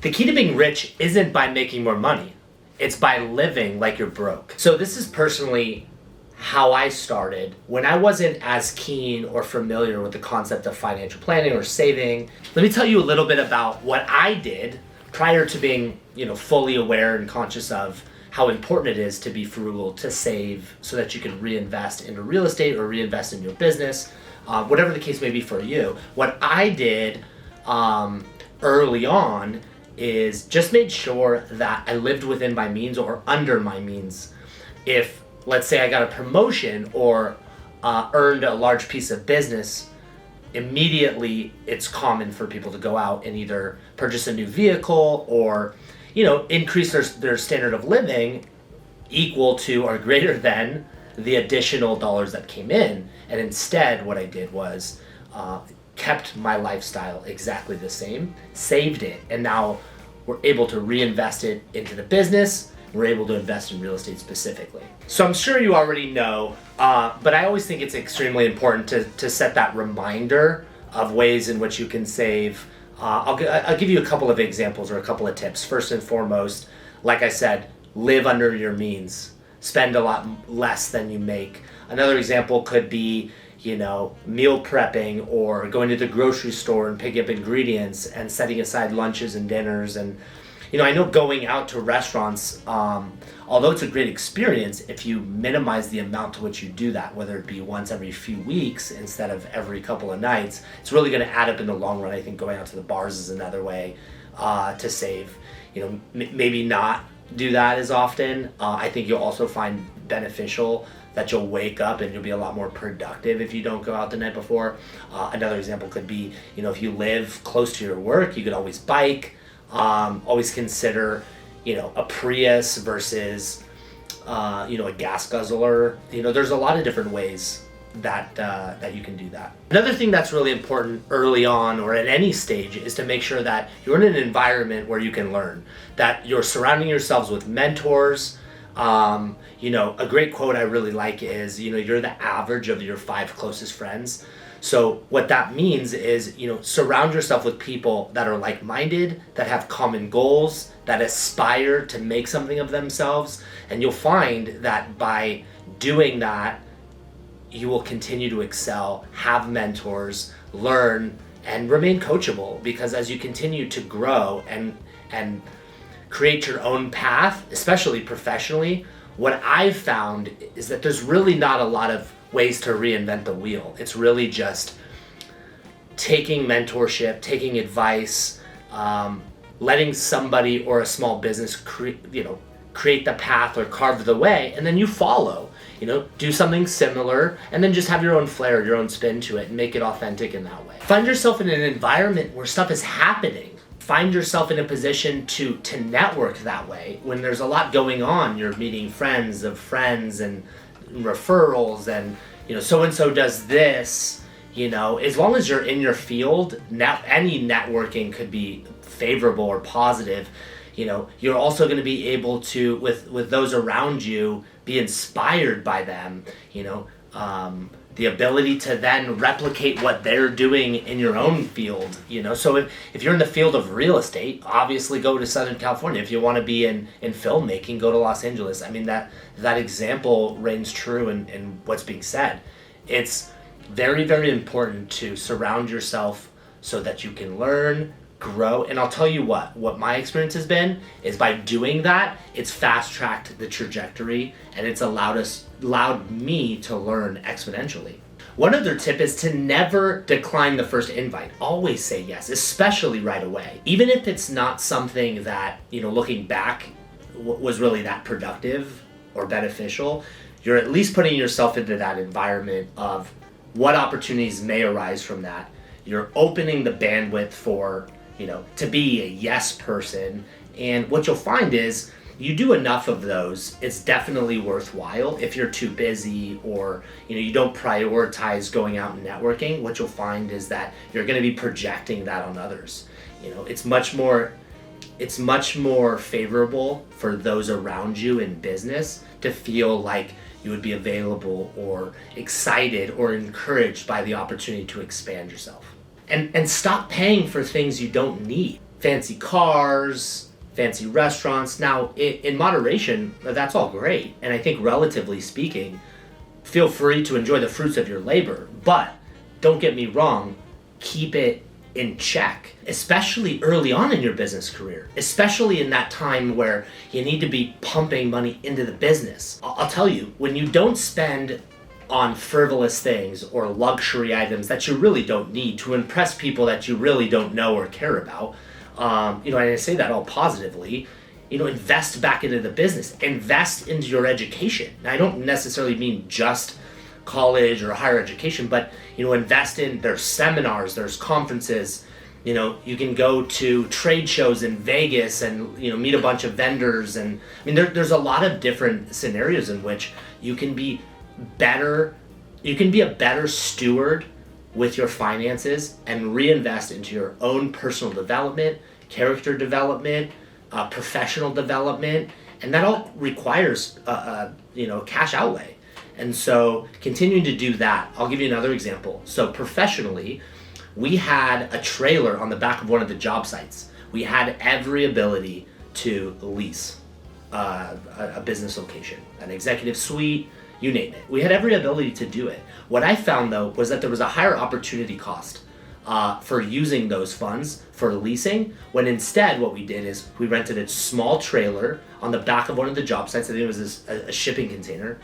The key to being rich isn't by making more money. It's by living like you're broke. So this is personally how I started when I wasn't as keen or familiar with the concept of financial planning or saving. Let me tell you a little bit about what I did prior to being, fully aware and conscious of how important it is to be frugal, to save so that you can reinvest into real estate or reinvest in your business, whatever the case may be for you. What I did early on is just made sure that I lived within my means or under my means. If, let's say, I got a promotion or earned a large piece of business, immediately it's common for people to go out and either purchase a new vehicle or, increase their standard of living equal to or greater than the additional dollars that came in. And instead, what I did was kept my lifestyle exactly the same, saved it, and now we're able to reinvest it into the business. We're able to invest in real estate specifically. So I'm sure you already know, but I always think it's extremely important to set that reminder of ways in which you can save. I'll give you a couple of examples or a couple of tips. First and foremost, like I said, live under your means. Spend a lot less than you make. Another example could be, meal prepping or going to the grocery store and picking up ingredients and setting aside lunches and dinners. And, I know going out to restaurants, although it's a great experience, if you minimize the amount to which you do that, whether it be once every few weeks instead of every couple of nights, it's really going to add up in the long run. I think going out to the bars is another way to save. Maybe not do that as often. I think you'll also find beneficial that you'll wake up and you'll be a lot more productive if you don't go out the night before. Another example could be, if you live close to your work, you could always bike. Always consider, a Prius versus, a gas guzzler. There's a lot of different ways that you can do that. Another thing that's really important early on or at any stage is to make sure that you're in an environment where you can learn, that you're surrounding yourselves with mentors. A great quote I really like is, you're the average of your 5 closest friends. So what that means is, surround yourself with people that are like-minded, that have common goals, that aspire to make something of themselves. And you'll find that by doing that, you will continue to excel, have mentors, learn, and remain coachable. Because as you continue to grow and create your own path, especially professionally, what I've found is that there's really not a lot of ways to reinvent the wheel. It's really just taking mentorship, taking advice, letting somebody or a small business create the path or carve the way, and then you follow. Do something similar, and then just have your own flair, your own spin to it, and make it authentic in that way. Find yourself in an environment where stuff is happening. Find yourself in a position to network that way. When there's a lot going on, you're meeting friends of friends and referrals and, so-and-so does this, as long as you're in your field, any networking could be favorable or positive. You're also going to be able to, with those around you, be inspired by them, the ability to then replicate what they're doing in your own field, So if you're in the field of real estate, obviously go to Southern California. If you want to be in filmmaking, go to Los Angeles. I mean, that example reigns true in what's being said. It's very, very important to surround yourself so that you can learn, grow. And I'll tell you what my experience has been is by doing that, it's fast-tracked the trajectory and it's allowed me to learn exponentially. One other tip is to never decline the first invite. Always say yes, especially right away. Even if it's not something that, looking back was really that productive or beneficial, you're at least putting yourself into that environment of what opportunities may arise from that. You're opening the bandwidth for, to be a yes person. And what you'll find is you do enough of those, it's definitely worthwhile. If you're too busy or, you don't prioritize going out and networking, what you'll find is that you're going to be projecting that on others. It's much more favorable for those around you in business to feel like you would be available or excited or encouraged by the opportunity to expand yourself. And stop paying for things you don't need. fancy cars, fancy restaurants. Now, in moderation, that's all great. And I think relatively speaking, feel free to enjoy the fruits of your labor. But don't get me wrong, keep it in check, especially early on in your business career, especially in that time where you need to be pumping money into the business. I'll tell you, when you don't spend on frivolous things or luxury items that you really don't need to impress people that you really don't know or care about, and I say that all positively, invest back into the business, invest into your education. Now, I don't necessarily mean just college or higher education, but invest in, there's seminars, there's conferences, you can go to trade shows in Vegas and meet a bunch of vendors, and there's a lot of different scenarios in which you can be a better steward with your finances and reinvest into your own personal development, character development, professional development, and that all requires cash outlay. And so continuing to do that, I'll give you another example. So professionally, we had a trailer on the back of one of the job sites. We had every ability to lease a business location, an executive suite, you name it. We had every ability to do it. What I found though was that there was a higher opportunity cost for using those funds for leasing, when instead what we did is we rented a small trailer on the back of one of the job sites. I think it was a shipping container,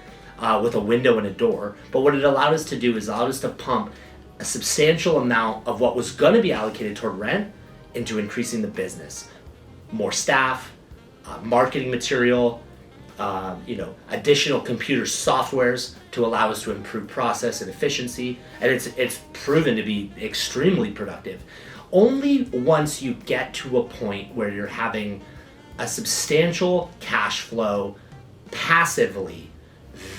with a window and a door. But what it allowed us to do is allowed us to pump a substantial amount of what was going to be allocated toward rent into increasing the business. More staff, marketing material, additional computer softwares to allow us to improve process and efficiency. And it's proven to be extremely productive. Only once you get to a point where you're having a substantial cash flow passively,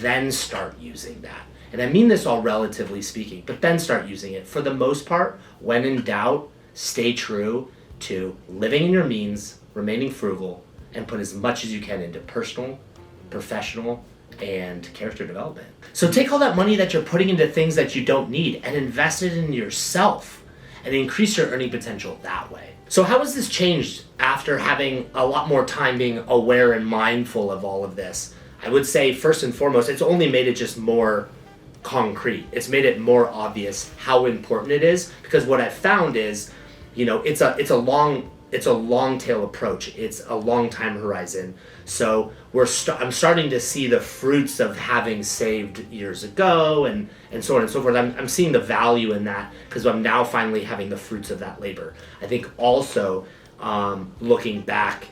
then start using that. And I mean this all relatively speaking, but then start using it. For the most part, when in doubt, stay true to living in your means, remaining frugal, and put as much as you can into personal, professional, and character development. So take all that money that you're putting into things that you don't need and invest it in yourself and increase your earning potential that way. So how has this changed after having a lot more time being aware and mindful of all of this? I would say first and foremost, it's only made it just more concrete. It's made it more obvious how important it is, because what I've found is, it's a long tail approach. It's a long time horizon. So I'm starting to see the fruits of having saved years ago and so on and so forth. I'm seeing the value in that because I'm now finally having the fruits of that labor. I think also looking back,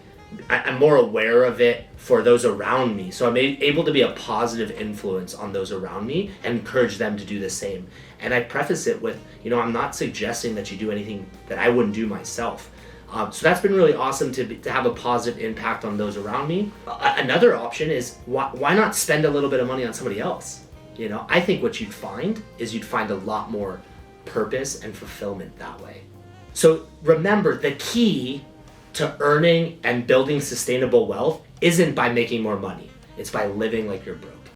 I'm more aware of it for those around me. So I'm able to be a positive influence on those around me and encourage them to do the same. And I preface it with, I'm not suggesting that you do anything that I wouldn't do myself. So that's been really awesome to have a positive impact on those around me. Another option is why not spend a little bit of money on somebody else? I think what you'd find is you'd find a lot more purpose and fulfillment that way. So remember, the key to earning and building sustainable wealth isn't by making more money. It's by living like you're broke.